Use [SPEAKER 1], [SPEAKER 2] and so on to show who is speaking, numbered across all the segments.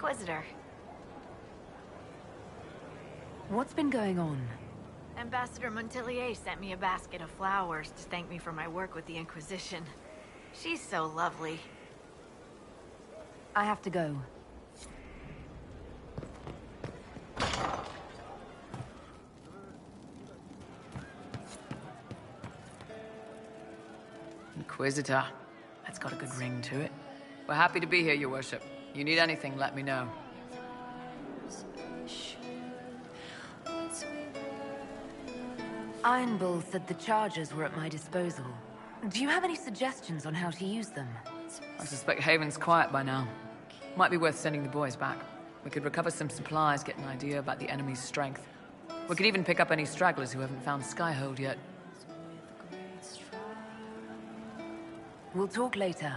[SPEAKER 1] Inquisitor.
[SPEAKER 2] What's been going on?
[SPEAKER 1] Ambassador Montelier sent me a basket of flowers to thank me for my work with the Inquisition. She's so lovely.
[SPEAKER 2] I have to go.
[SPEAKER 3] Inquisitor. That's got a good ring to it. We're happy to be here, Your Worship. You need anything, let me know.
[SPEAKER 2] Iron Bull said the charges were at my disposal. Do you have any suggestions on how to use them?
[SPEAKER 3] I suspect Haven's quiet by now. Might be worth sending the boys back. We could recover some supplies, get an idea about the enemy's strength. We could even pick up any stragglers who haven't found Skyhold yet.
[SPEAKER 2] We'll talk later.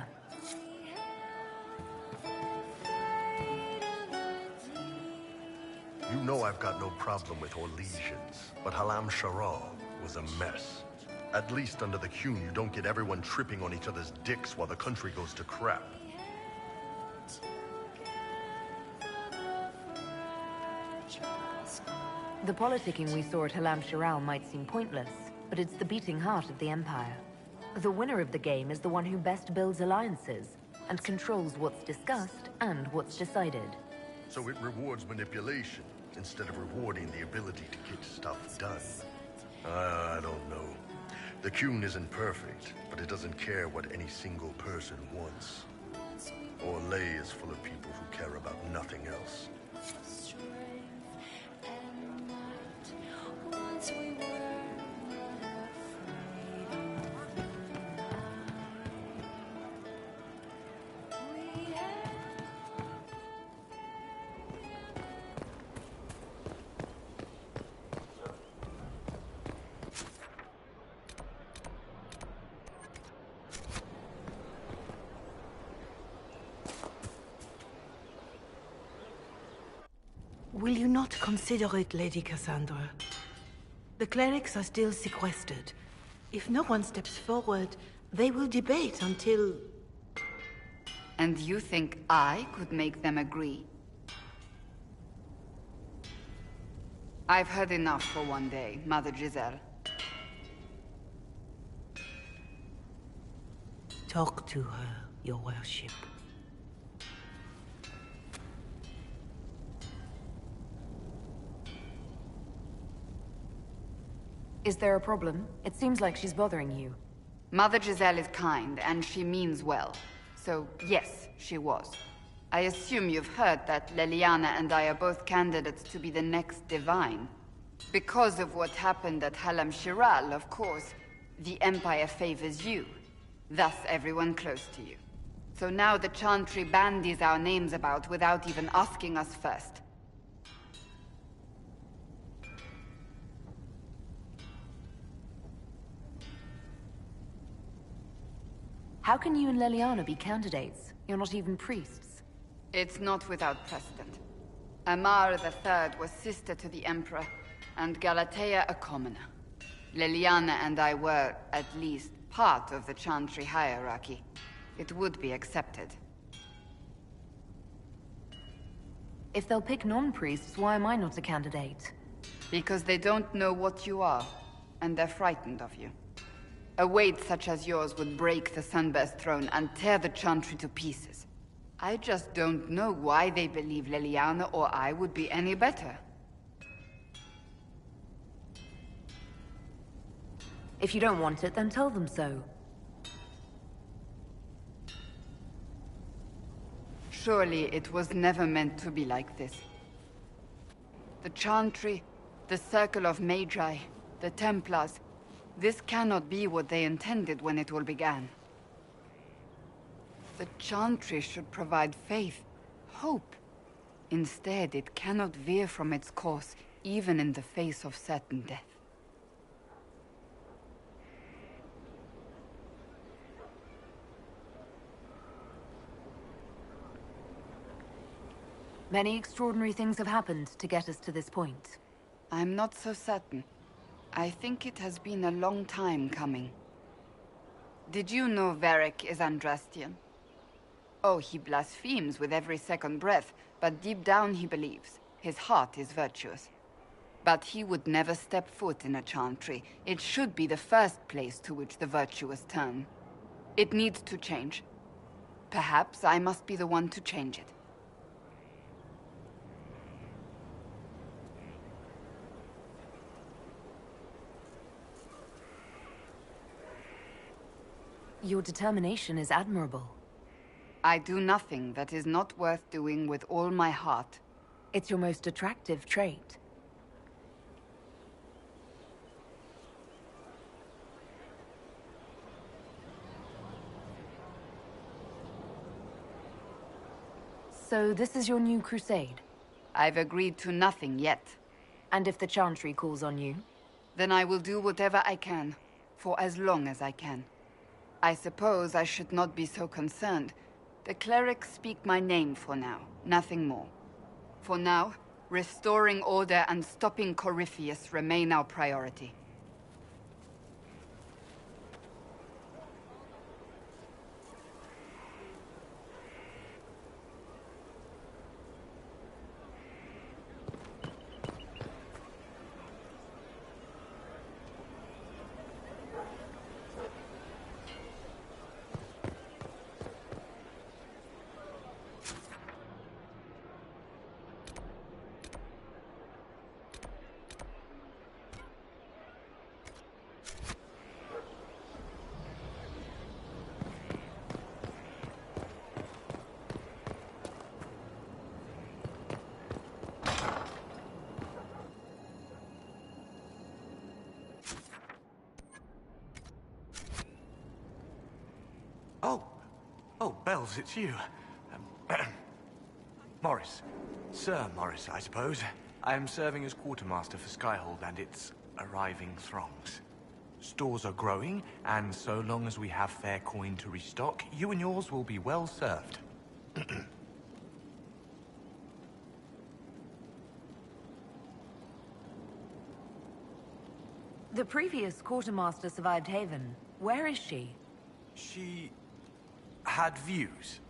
[SPEAKER 4] You know I've got no problem with Orlesians, but Halam Sharal was a mess. At least under the Qun, you don't get everyone tripping on each other's dicks while the country goes to crap.
[SPEAKER 2] The politicking we saw at Halam Sharal might seem pointless, but it's the beating heart of the Empire. The winner of the game is the one who best builds alliances, and controls what's discussed and what's decided.
[SPEAKER 4] So it rewards manipulation, instead of rewarding the ability to get stuff done. I don't know. The Qun isn't perfect, but it doesn't care what any single person wants. Orlais is full of people who care about nothing else.
[SPEAKER 5] Will you not consider it, Lady Cassandra? The clerics are still sequestered. If no one steps forward, they will debate until...
[SPEAKER 6] And you think I could make them agree? I've heard enough for one day, Mother Giselle.
[SPEAKER 5] Talk to her, Your Worship.
[SPEAKER 2] Is there a problem? It seems like she's bothering you.
[SPEAKER 6] Mother Giselle is kind, and she means well. So, yes, she was. I assume you've heard that Leliana and I are both candidates to be the next Divine. Because of what happened at Halam Shiral, of course, the Empire favors you. Thus, everyone close to you. So now the Chantry bandies our names about without even asking us first.
[SPEAKER 2] How can you and Leliana be candidates? You're not even priests.
[SPEAKER 6] It's not without precedent. Amar III was sister to the Emperor, and Galatea a commoner. Leliana and I were, at least, part of the Chantry hierarchy. It would be accepted.
[SPEAKER 2] If they'll pick non-priests, why am I not a candidate?
[SPEAKER 6] Because they don't know what you are, and they're frightened of you. A weight such as yours would break the Sunburst throne and tear the Chantry to pieces. I just don't know why they believe Leliana or I would be any better.
[SPEAKER 2] If you don't want it, then tell them so.
[SPEAKER 6] Surely it was never meant to be like this. The Chantry, the Circle of Magi, the Templars... This cannot be what they intended when it all began. The Chantry should provide faith, hope. Instead, it cannot veer from its course, even in the face of certain death.
[SPEAKER 2] Many extraordinary things have happened to get us to this point.
[SPEAKER 6] I'm not so certain. I think it has been a long time coming. Did you know Varric is Andrastian? Oh, he blasphemes with every second breath, but deep down he believes. His heart is virtuous. But he would never step foot in a chantry. It should be the first place to which the virtuous turn. It needs to change. Perhaps I must be the one to change it.
[SPEAKER 2] Your determination is admirable.
[SPEAKER 6] I do nothing that is not worth doing with all my heart.
[SPEAKER 2] It's your most attractive trait. So this is your new crusade?
[SPEAKER 6] I've agreed to nothing yet.
[SPEAKER 2] And if the Chantry calls on you?
[SPEAKER 6] Then I will do whatever I can, for as long as I can. I suppose I should not be so concerned. The clerics speak my name for now, nothing more. For now, restoring order and stopping Corypheus remain our priority.
[SPEAKER 7] Oh, Bells, it's you. Morris. Sir Morris, I suppose. I am serving as quartermaster for Skyhold and its arriving throngs. Stores are growing, and so long as we have fair coin to restock, you and yours will be well served.
[SPEAKER 2] The previous quartermaster survived Haven. Where is she?
[SPEAKER 7] She had views.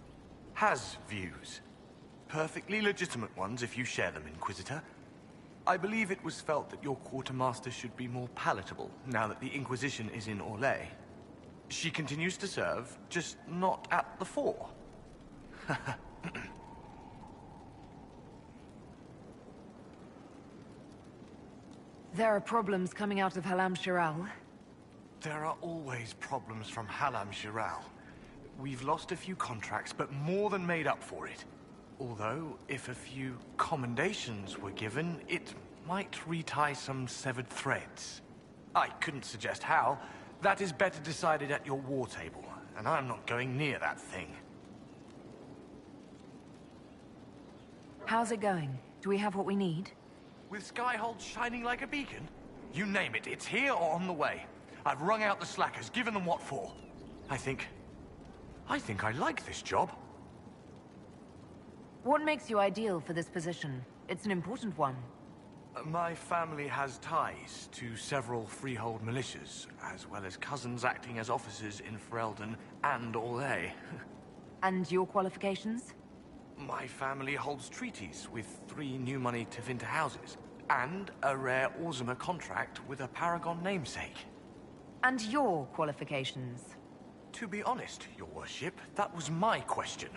[SPEAKER 7] Has views. Perfectly legitimate ones if you share them, Inquisitor. I believe it was felt that your quartermaster should be more palatable now that the Inquisition is in Orlais. She continues to serve, just not at the fore.
[SPEAKER 2] There are problems coming out of Halam Shiral.
[SPEAKER 7] There are always problems from Halam Shiral. We've lost a few contracts, but more than made up for it. Although, if a few commendations were given, it might retie some severed threads. I couldn't suggest how. That is better decided at your war table, and I'm not going near that thing.
[SPEAKER 2] How's it going? Do we have what we need?
[SPEAKER 7] With Skyhold shining like a beacon? You name it, it's here or on the way. I've wrung out the slackers, given them what for. I think I like this job.
[SPEAKER 2] What makes you ideal for this position? It's an important one.
[SPEAKER 7] My family has ties to several freehold militias, as well as cousins acting as officers in Ferelden and Orlais.
[SPEAKER 2] And your qualifications?
[SPEAKER 7] My family holds treaties with 3 new money Tevinter houses, and a rare Orzuma contract with a Paragon namesake.
[SPEAKER 2] And your qualifications?
[SPEAKER 7] To be honest, your worship, that was my question.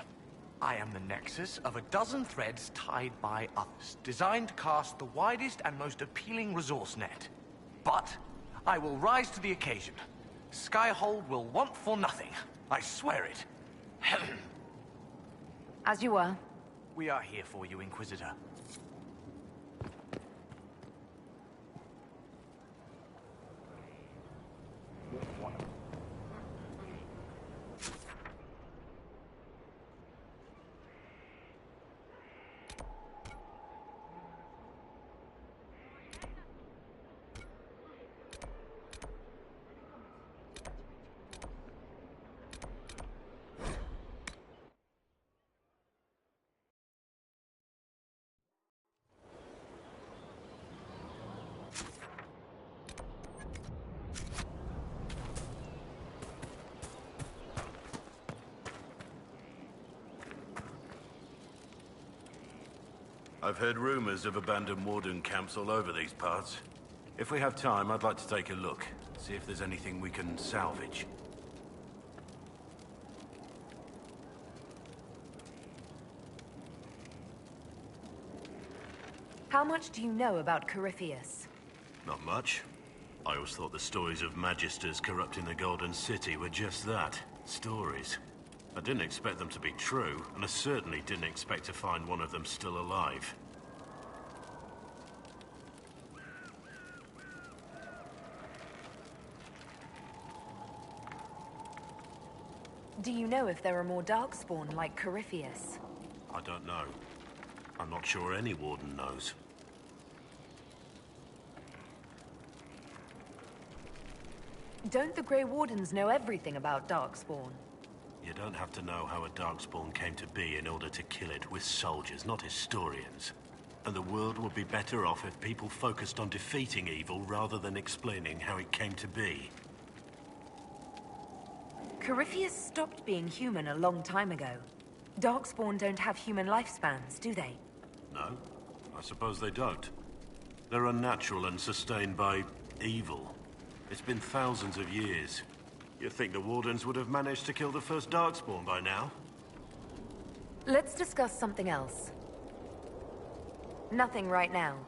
[SPEAKER 7] I am the nexus of a dozen threads tied by others, designed to cast the widest and most appealing resource net. But I will rise to the occasion. Skyhold will want for nothing. I swear it.
[SPEAKER 2] As you were.
[SPEAKER 7] We are here for you, Inquisitor.
[SPEAKER 8] I've heard rumors of abandoned warden camps all over these parts. If we have time, I'd like to take a look, see if there's anything we can salvage.
[SPEAKER 2] How much do you know about Corypheus?
[SPEAKER 8] Not much. I always thought the stories of magisters corrupting the Golden City were just that, stories. I didn't expect them to be true, and I certainly didn't expect to find one of them still alive.
[SPEAKER 2] Do you know if there are more Darkspawn like Corypheus?
[SPEAKER 8] I don't know. I'm not sure any warden knows.
[SPEAKER 2] Don't the Grey Wardens know everything about Darkspawn?
[SPEAKER 8] You don't have to know how a Darkspawn came to be in order to kill it. We're soldiers, not historians. And the world would be better off if people focused on defeating evil rather than explaining how it came to be.
[SPEAKER 2] Corypheus stopped being human a long time ago. Darkspawn don't have human lifespans, do they?
[SPEAKER 8] No, I suppose they don't. They're unnatural and sustained by evil. It's been thousands of years. You'd think the Wardens would have managed to kill the first Darkspawn by now.
[SPEAKER 2] Let's discuss something else. Nothing right now.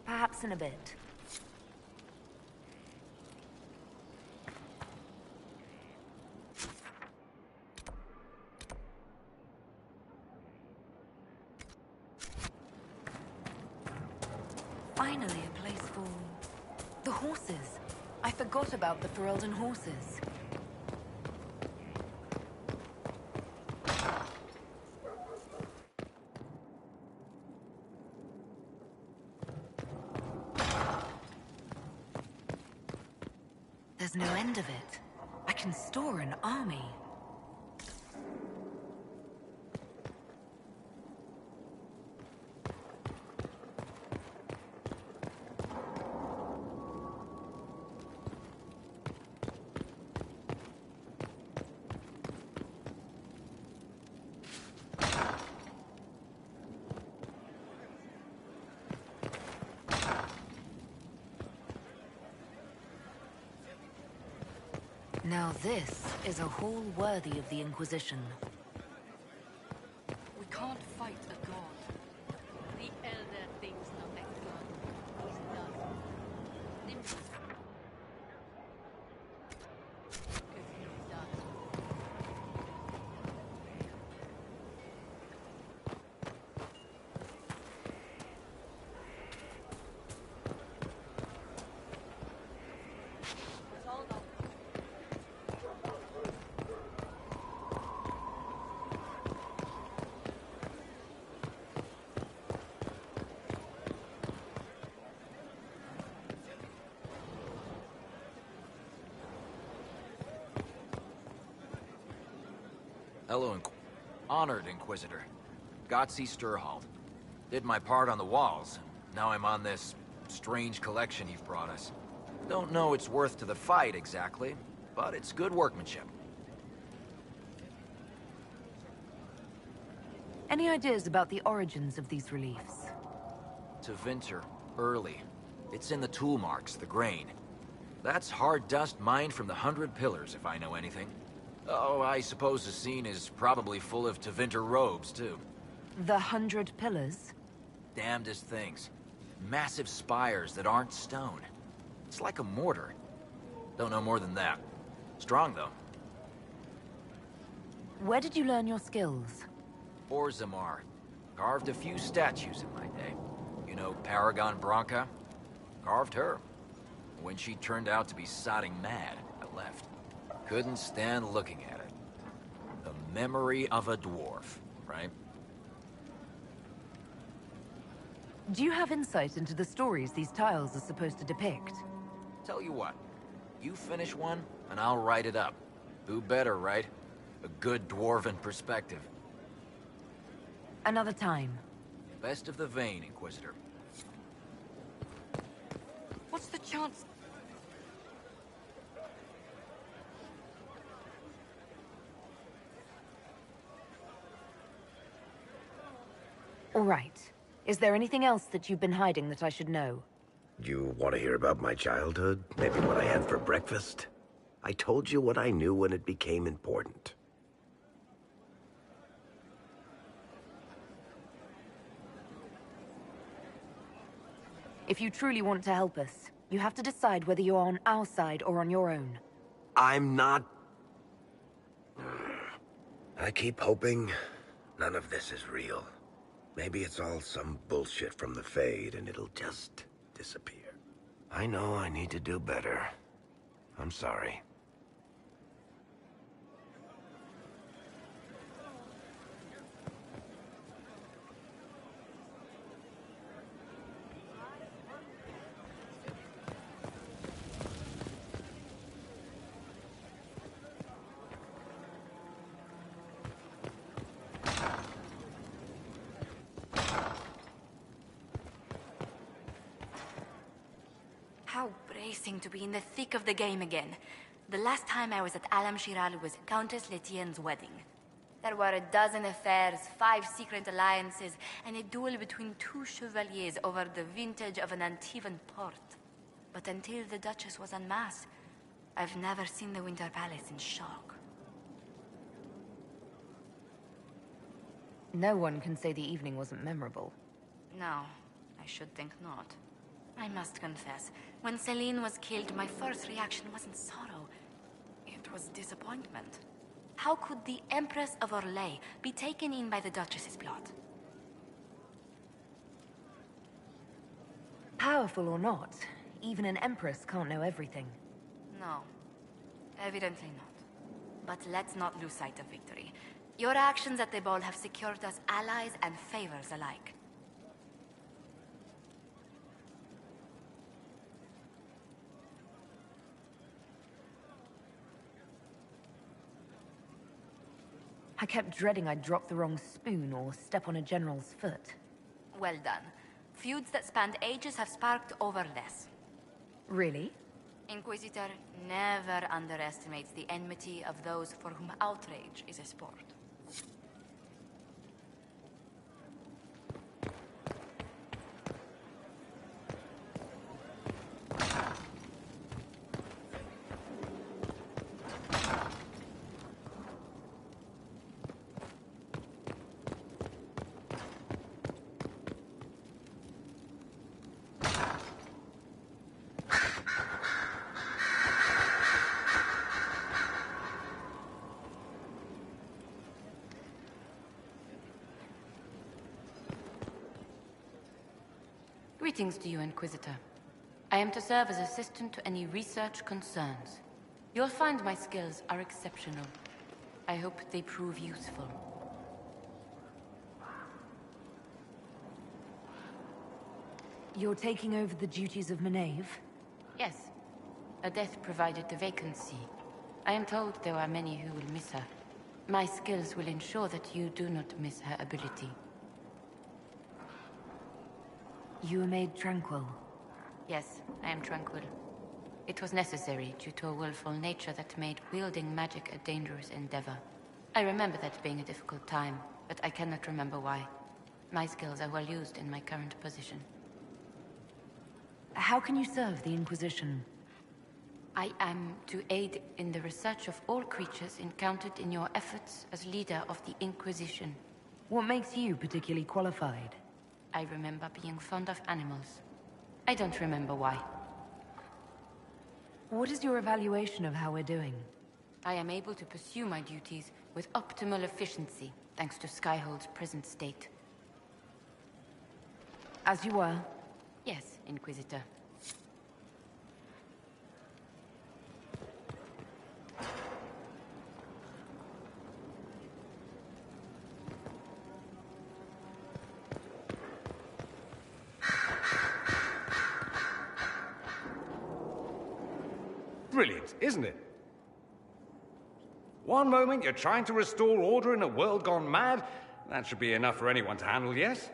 [SPEAKER 2] Perhaps in a bit. Finally, a place for the horses. I forgot about the Ferelden horses. There's no end of it. I can store an army. Now this is a hall worthy of the Inquisition.
[SPEAKER 9] We can't fight a god. The Elder thinks not that god. He's done. Because he's done.
[SPEAKER 10] Hello, Honored Inquisitor. Gotzi Sturhald. Did my part on the walls. Now I'm on this strange collection you've brought us. Don't know it's worth to the fight exactly, but it's good workmanship.
[SPEAKER 2] Any ideas about the origins of these reliefs?
[SPEAKER 10] To Vinter, early. It's in the tool marks, the grain. That's hard dust mined from the 100 Pillars, if I know anything. Oh, I suppose the scene is probably full of Tevinter robes, too.
[SPEAKER 2] The 100 Pillars?
[SPEAKER 10] Damnedest things. Massive spires that aren't stone. It's like a mortar. Don't know more than that. Strong, though.
[SPEAKER 2] Where did you learn your skills?
[SPEAKER 10] Orzammar. Carved a few statues in my day. You know Paragon Branca? Carved her. When she turned out to be sodding mad, I left. Couldn't stand looking at it. The memory of a dwarf, right?
[SPEAKER 2] Do you have insight into the stories these tiles are supposed to depict?
[SPEAKER 10] Tell you what, you finish one, and I'll write it up. Who better, right? A good dwarven perspective.
[SPEAKER 2] Another time.
[SPEAKER 10] Best of the vein, Inquisitor.
[SPEAKER 9] What's the chance?
[SPEAKER 2] All right. Is there anything else that you've been hiding that I should know?
[SPEAKER 11] You want to hear about my childhood? Maybe what I had for breakfast? I told you what I knew when it became important.
[SPEAKER 2] If you truly want to help us, you have to decide whether you're on our side or on your own.
[SPEAKER 11] I'm not... I keep hoping none of this is real. Maybe it's all some bullshit from the Fade and it'll just disappear. I know I need to do better. I'm sorry.
[SPEAKER 12] How bracing to be in the thick of the game again. The last time I was at Alam Shiral was Countess Letienne's wedding. There were a dozen affairs, 5 secret alliances, and a duel between 2 chevaliers over the vintage of an Antivan port. But until the Duchess was en masse, I've never seen the Winter Palace in shock.
[SPEAKER 2] No one can say the evening wasn't memorable.
[SPEAKER 12] No, I should think not. I must confess, when Celine was killed, my first reaction wasn't sorrow. It was disappointment. How could the Empress of Orlais be taken in by the Duchess's plot?
[SPEAKER 2] Powerful or not, even an empress can't know everything.
[SPEAKER 12] No, evidently not. But let's not lose sight of victory. Your actions at the ball have secured us allies and favors alike.
[SPEAKER 2] I kept dreading I'd drop the wrong spoon or step on a general's foot.
[SPEAKER 12] Well done. Feuds that spanned ages have sparked over less.
[SPEAKER 2] Really?
[SPEAKER 12] Inquisitor never underestimates the enmity of those for whom outrage is a sport. Greetings to you, Inquisitor. I am to serve as assistant to any research concerns. You'll find my skills are exceptional. I hope they prove useful.
[SPEAKER 2] You're taking over the duties of Maeve?
[SPEAKER 12] Yes. A death provided the vacancy. I am told there are many who will miss her. My skills will ensure that you do not miss her ability.
[SPEAKER 2] You were made tranquil.
[SPEAKER 12] Yes, I am tranquil. It was necessary due to a willful nature that made wielding magic a dangerous endeavor. I remember that being a difficult time, but I cannot remember why. My skills are well used in my current position.
[SPEAKER 2] How can you serve the Inquisition?
[SPEAKER 12] I am to aid in the research of all creatures encountered in your efforts as leader of the Inquisition.
[SPEAKER 2] What makes you particularly qualified?
[SPEAKER 12] I remember being fond of animals. I don't remember why.
[SPEAKER 2] What is your evaluation of how we're doing?
[SPEAKER 12] I am able to pursue my duties with optimal efficiency, thanks to Skyhold's present state.
[SPEAKER 2] As you were?
[SPEAKER 12] Yes, Inquisitor.
[SPEAKER 13] Brilliant, isn't it? One moment you're trying to restore order in a world gone mad. That should be enough for anyone to handle, yes?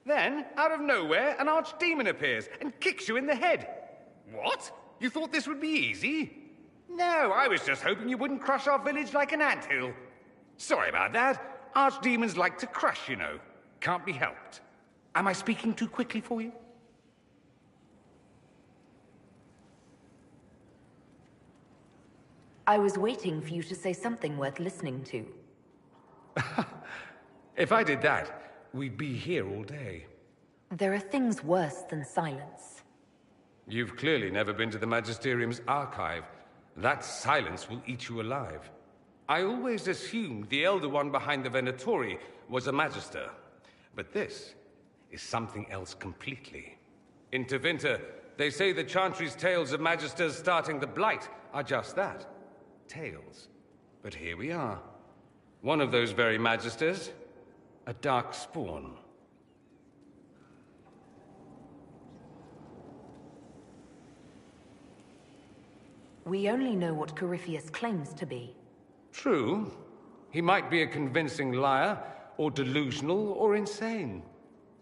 [SPEAKER 13] Then, out of nowhere, an archdemon appears and kicks you in the head. What? You thought this would be easy? No, I was just hoping you wouldn't crush our village like an anthill. Sorry about that. Archdemons like to crush, you know. Can't be helped. Am I speaking too quickly for you?
[SPEAKER 2] I was waiting for you to say something worth listening to.
[SPEAKER 13] If I did that, we'd be here all day.
[SPEAKER 2] There are things worse than silence.
[SPEAKER 13] You've clearly never been to the Magisterium's archive. That silence will eat you alive. I always assumed the Elder One behind the Venatori was a Magister. But this is something else completely. In Tevinter, they say the Chantry's tales of Magisters starting the Blight are just that. Tales. But here we are. One of those very Magisters, a dark spawn.
[SPEAKER 2] We only know what Corypheus claims to be.
[SPEAKER 13] True. He might be a convincing liar, or delusional, or insane.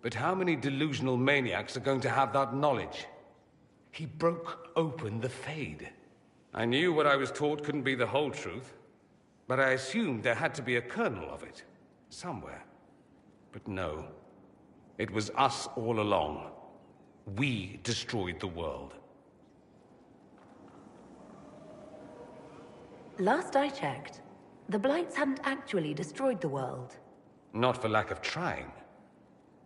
[SPEAKER 13] But how many delusional maniacs are going to have that knowledge? He broke open the Fade. I knew what I was taught couldn't be the whole truth, but I assumed there had to be a kernel of it, somewhere. But no. It was us all along. We destroyed the world.
[SPEAKER 2] Last I checked, the Blights hadn't actually destroyed the world.
[SPEAKER 13] Not for lack of trying.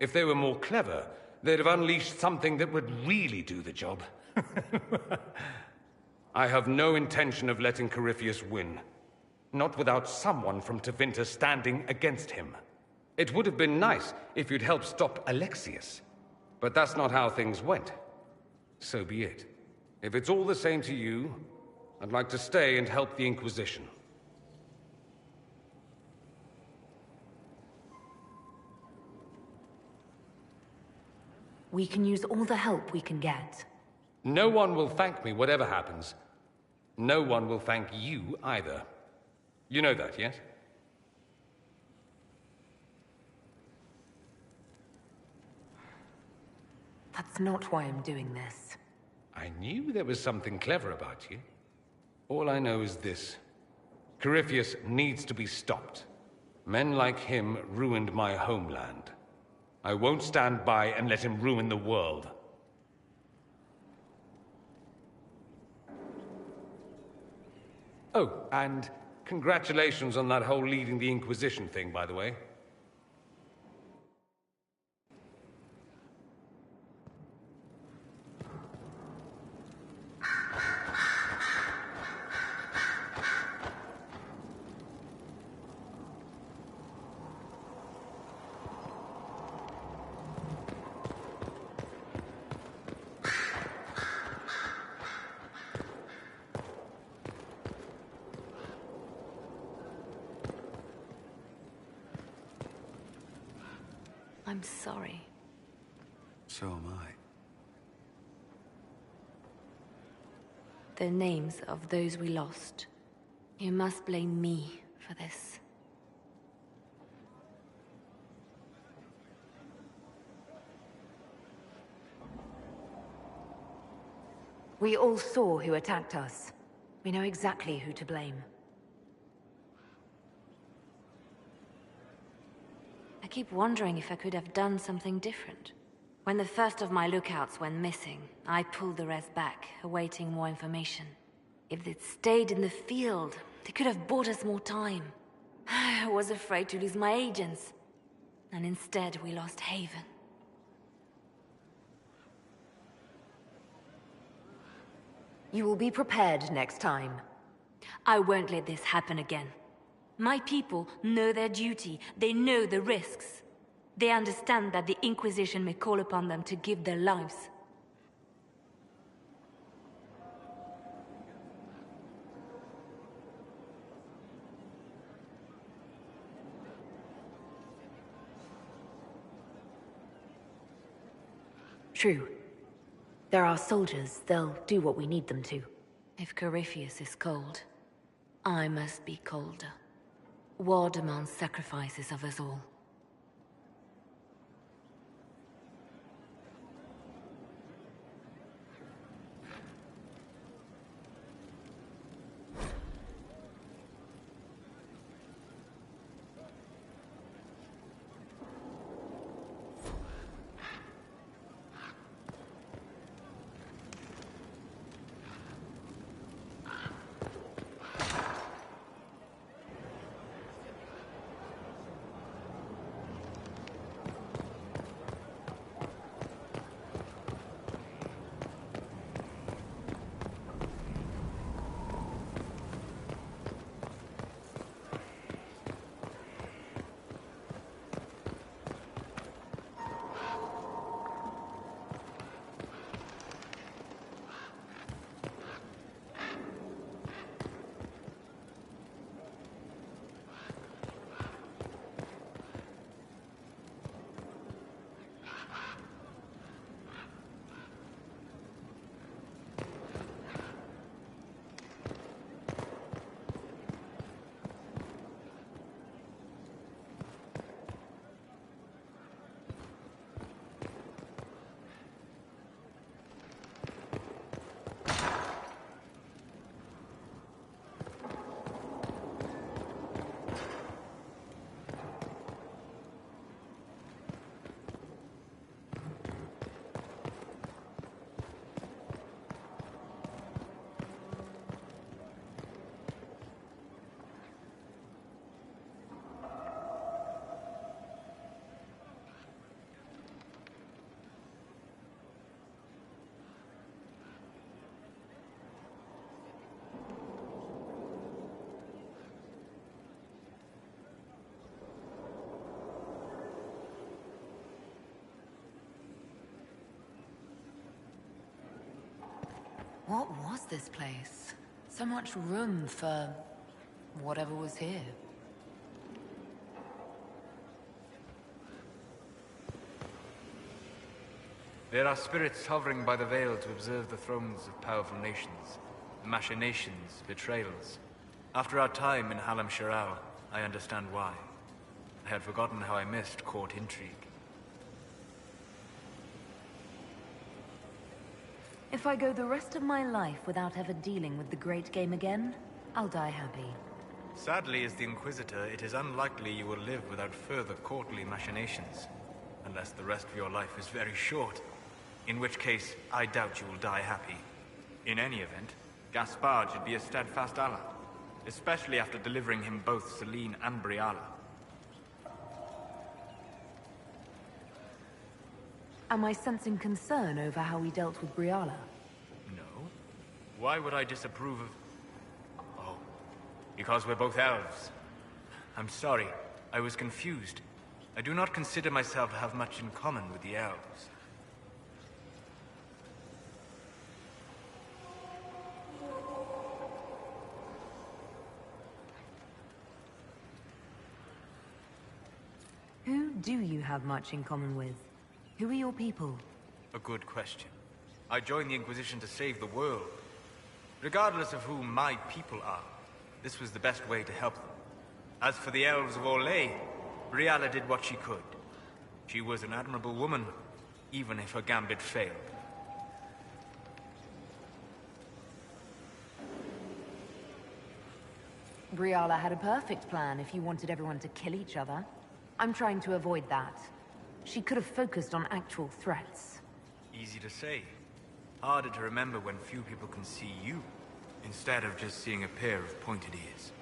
[SPEAKER 13] If they were more clever, they'd have unleashed something that would really do the job. I have no intention of letting Corypheus win. Not without someone from Tevinter standing against him. It would have been nice if you'd helped stop Alexius. But that's not how things went. So be it. If it's all the same to you, I'd like to stay and help the Inquisition.
[SPEAKER 2] We can use all the help we can get.
[SPEAKER 13] No one will thank me, whatever happens. No one will thank you either. You know that, yes?
[SPEAKER 2] That's not why I'm doing this.
[SPEAKER 13] I knew there was something clever about you. All I know is this. Corypheus needs to be stopped. Men like him ruined my homeland. I won't stand by and let him ruin the world. Oh, and congratulations on that whole leading the Inquisition thing, by the way.
[SPEAKER 12] I'm sorry.
[SPEAKER 14] So am I.
[SPEAKER 12] The names of those we lost. You must blame me for this.
[SPEAKER 2] We all saw who attacked us. We know exactly who to blame.
[SPEAKER 12] I keep wondering if I could have done something different. When the first of my lookouts went missing, I pulled the rest back, awaiting more information. If they'd stayed in the field, they could have bought us more time. I was afraid to lose my agents. And instead, we lost Haven.
[SPEAKER 2] You will be prepared next time.
[SPEAKER 12] I won't let this happen again. My people know their duty. They know the risks. They understand that the Inquisition may call upon them to give their lives.
[SPEAKER 2] True. There are soldiers. They'll do what we need them to.
[SPEAKER 12] If Corypheus is cold, I must be colder. War demands sacrifices of us all.
[SPEAKER 2] What was this place? So much room for whatever was here.
[SPEAKER 15] There are spirits hovering by the veil to observe the thrones of powerful nations, machinations, betrayals. After our time in Halam Shiral, I understand why. I had forgotten how I missed court intrigue.
[SPEAKER 2] If I go the rest of my life without ever dealing with the Great Game again, I'll die happy.
[SPEAKER 15] Sadly, as the Inquisitor, it is unlikely you will live without further courtly machinations. Unless the rest of your life is very short. In which case, I doubt you will die happy. In any event, Gaspard should be a steadfast ally. Especially after delivering him both Celine and Briala.
[SPEAKER 2] Am I sensing concern over how we dealt with Briala?
[SPEAKER 15] No. Why would I disapprove of... Oh. Because we're both elves. I'm sorry. I was confused. I do not consider myself to have much in common with the elves.
[SPEAKER 2] Who do you have much in common with? Who are your people?
[SPEAKER 15] A good question. I joined the Inquisition to save the world. Regardless of who my people are, this was the best way to help them. As for the elves of Orlais, Briala did what she could. She was an admirable woman, even if her gambit failed.
[SPEAKER 2] Briala had a perfect plan if you wanted everyone to kill each other. I'm trying to avoid that. She could have focused on actual threats.
[SPEAKER 15] Easy to say. Harder to remember when few people can see you, instead of just seeing a pair of pointed ears.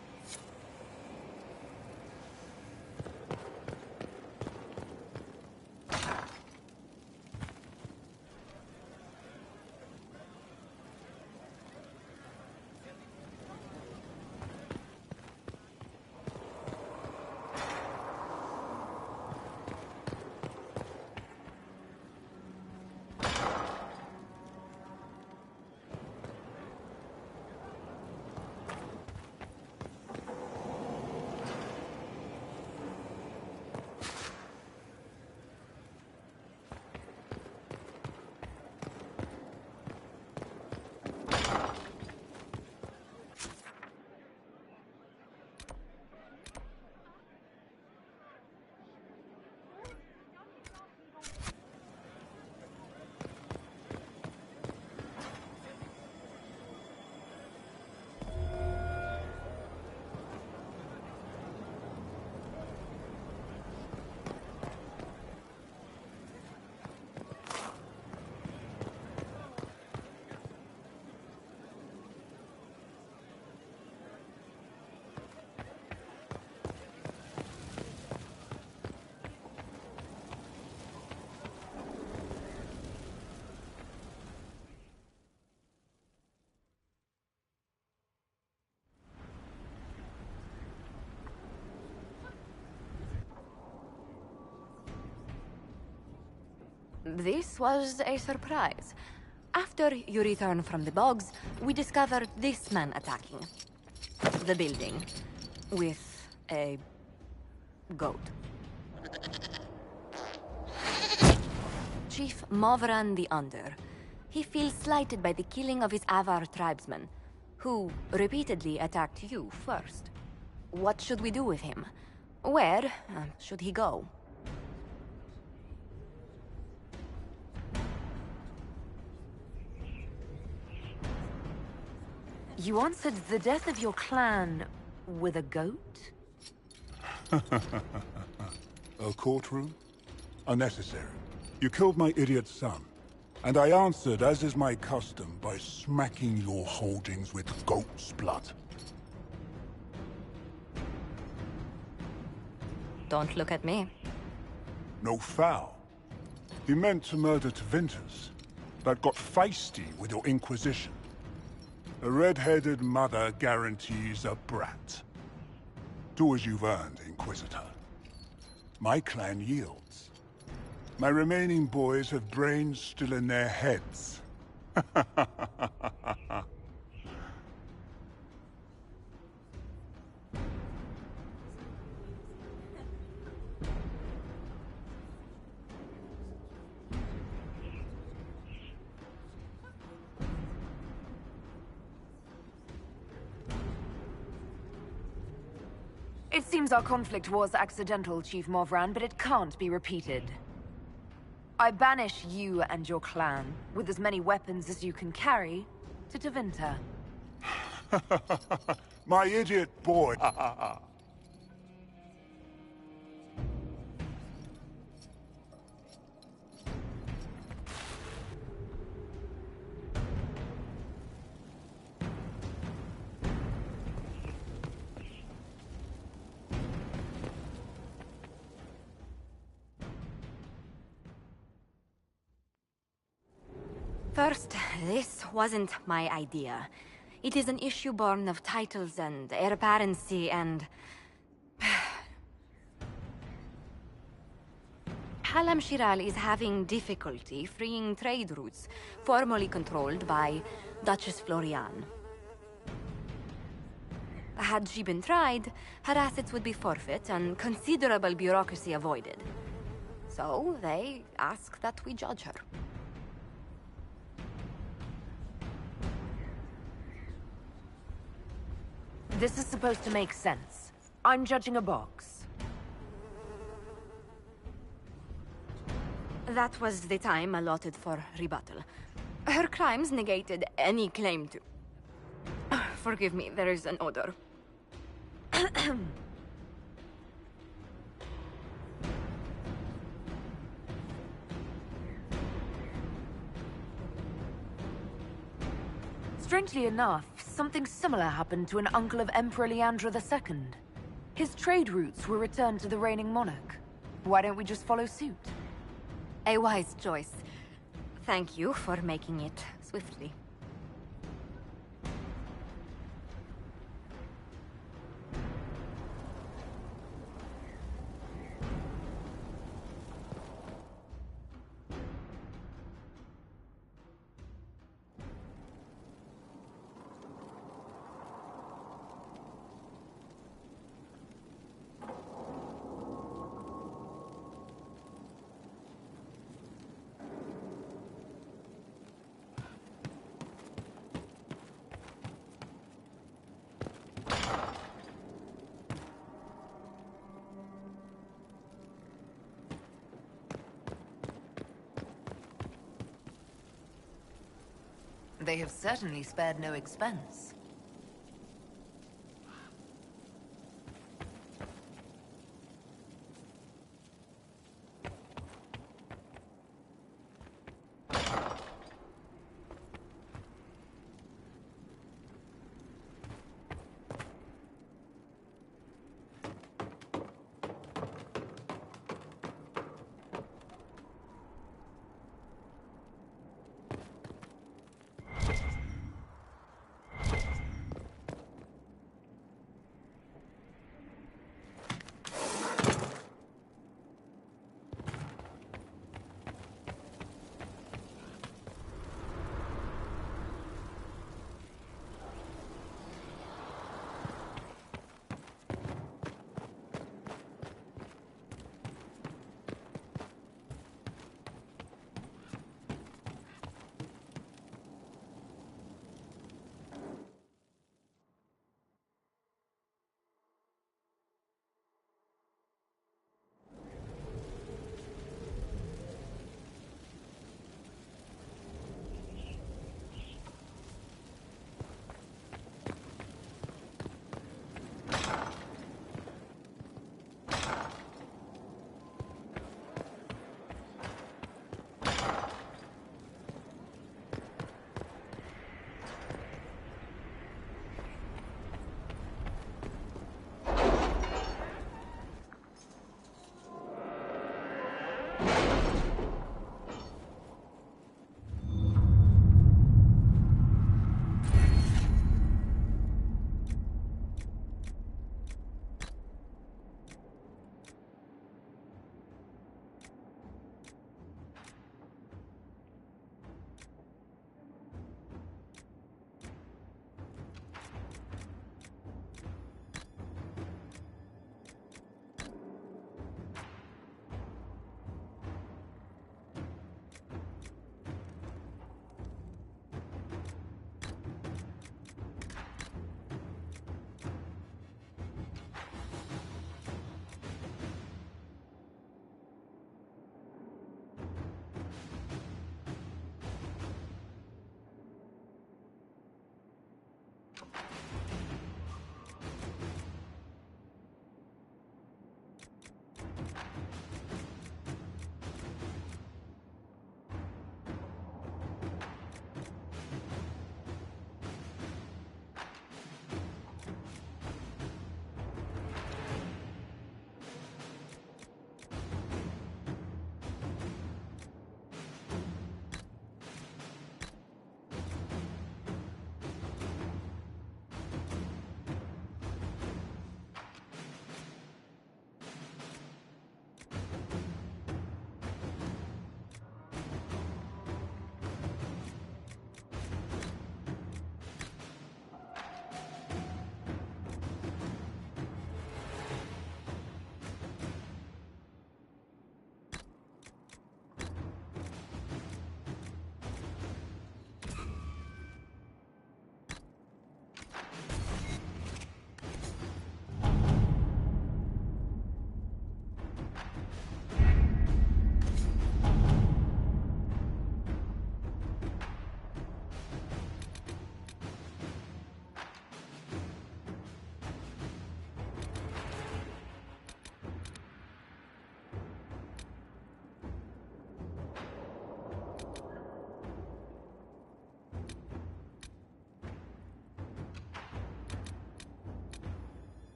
[SPEAKER 16] This was a surprise. After you return from the bogs, we discovered this man attacking the building with a goat. Chief Movran the Under. He feels slighted by the killing of his Avar tribesmen, who repeatedly attacked you first. What should we do with him? Where should he go?
[SPEAKER 2] You answered the death of your clan with a goat?
[SPEAKER 17] A courtroom? Unnecessary. You killed my idiot son, and I answered, as is my custom, by smacking your holdings with goat's blood.
[SPEAKER 16] Don't look at me.
[SPEAKER 17] No foul. You meant to murder Tevinters, but got feisty with your Inquisition. A red-headed mother guarantees a brat. Do as you've earned, Inquisitor. My clan yields. My remaining boys have brains still in their heads.
[SPEAKER 2] It seems our conflict was accidental, Chief Movran, but it can't be repeated. I banish you and your clan, with as many weapons as you can carry, to Tevinter.
[SPEAKER 17] My idiot boy.
[SPEAKER 16] First, this wasn't my idea. It is an issue born of titles and heir apparency and... Halam Shiral is having difficulty freeing trade routes formerly controlled by Duchess Florian. Had she been tried, her assets would be forfeit and considerable bureaucracy avoided. So they ask that we judge her.
[SPEAKER 2] This is supposed to make sense. I'm judging a box.
[SPEAKER 16] That was the time allotted for rebuttal. Her crimes negated any claim to... Forgive me, there is an odor.
[SPEAKER 2] Strangely enough, something similar happened to an uncle of Emperor Leandra II. His trade routes were returned to the reigning monarch. Why don't we just follow suit?
[SPEAKER 16] A wise choice. Thank you for making it swiftly.
[SPEAKER 2] They have certainly spared no expense.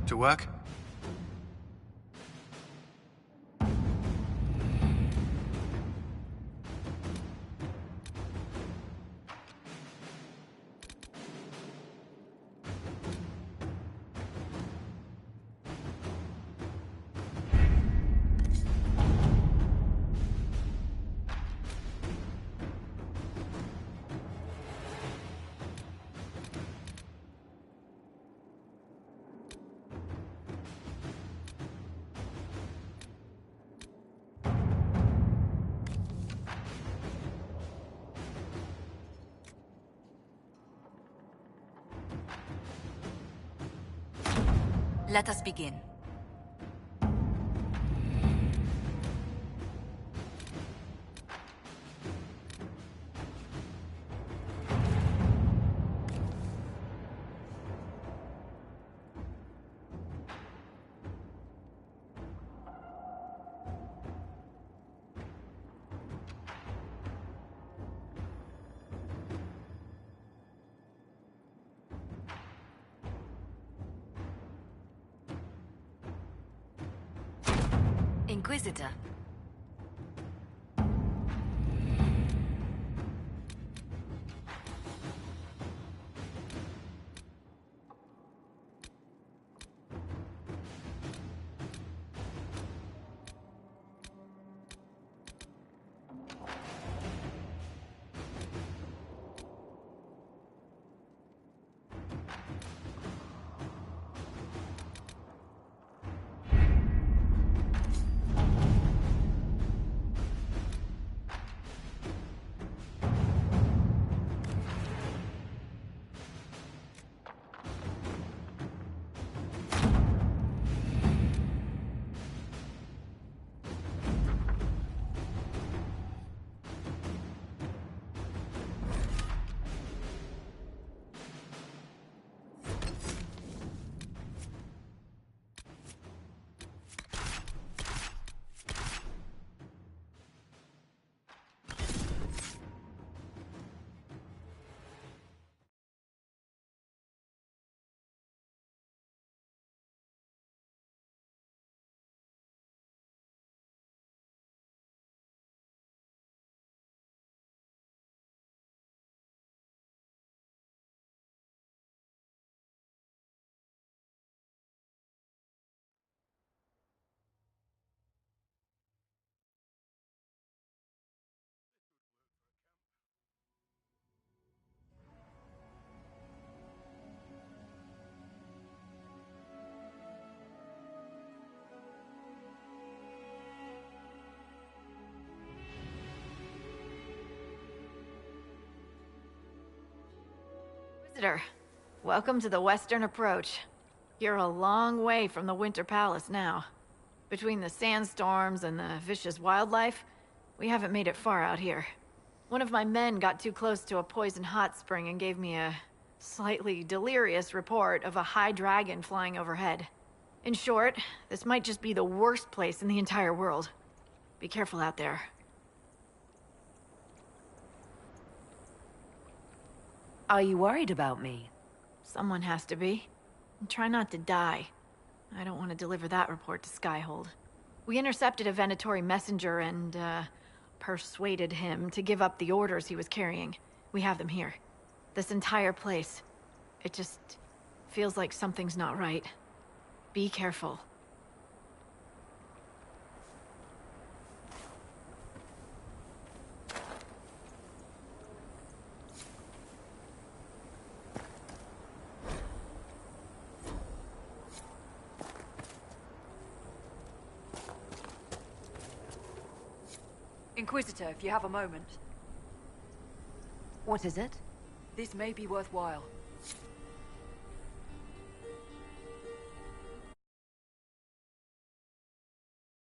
[SPEAKER 14] To work?
[SPEAKER 12] Let us begin. Inquisitor.
[SPEAKER 1] Visitor, welcome to the Western Approach. You're a long way from the Winter Palace now. Between the sandstorms and the vicious wildlife, we haven't made it far out here. One of my men got too close to a poison hot spring and gave me a slightly delirious report of a high dragon flying overhead. In short, this might just be the worst place in the entire world. Be careful out there.
[SPEAKER 2] Are you worried about me?
[SPEAKER 1] Someone has to be. And try not to die. I don't want to deliver that report to Skyhold. We intercepted a Venatori messenger and, persuaded him to give up the orders he was carrying. We have them here. This entire place. It just feels like something's not right. Be careful.
[SPEAKER 3] Inquisitor, if you have a moment.
[SPEAKER 2] What is it?
[SPEAKER 3] This may be worthwhile.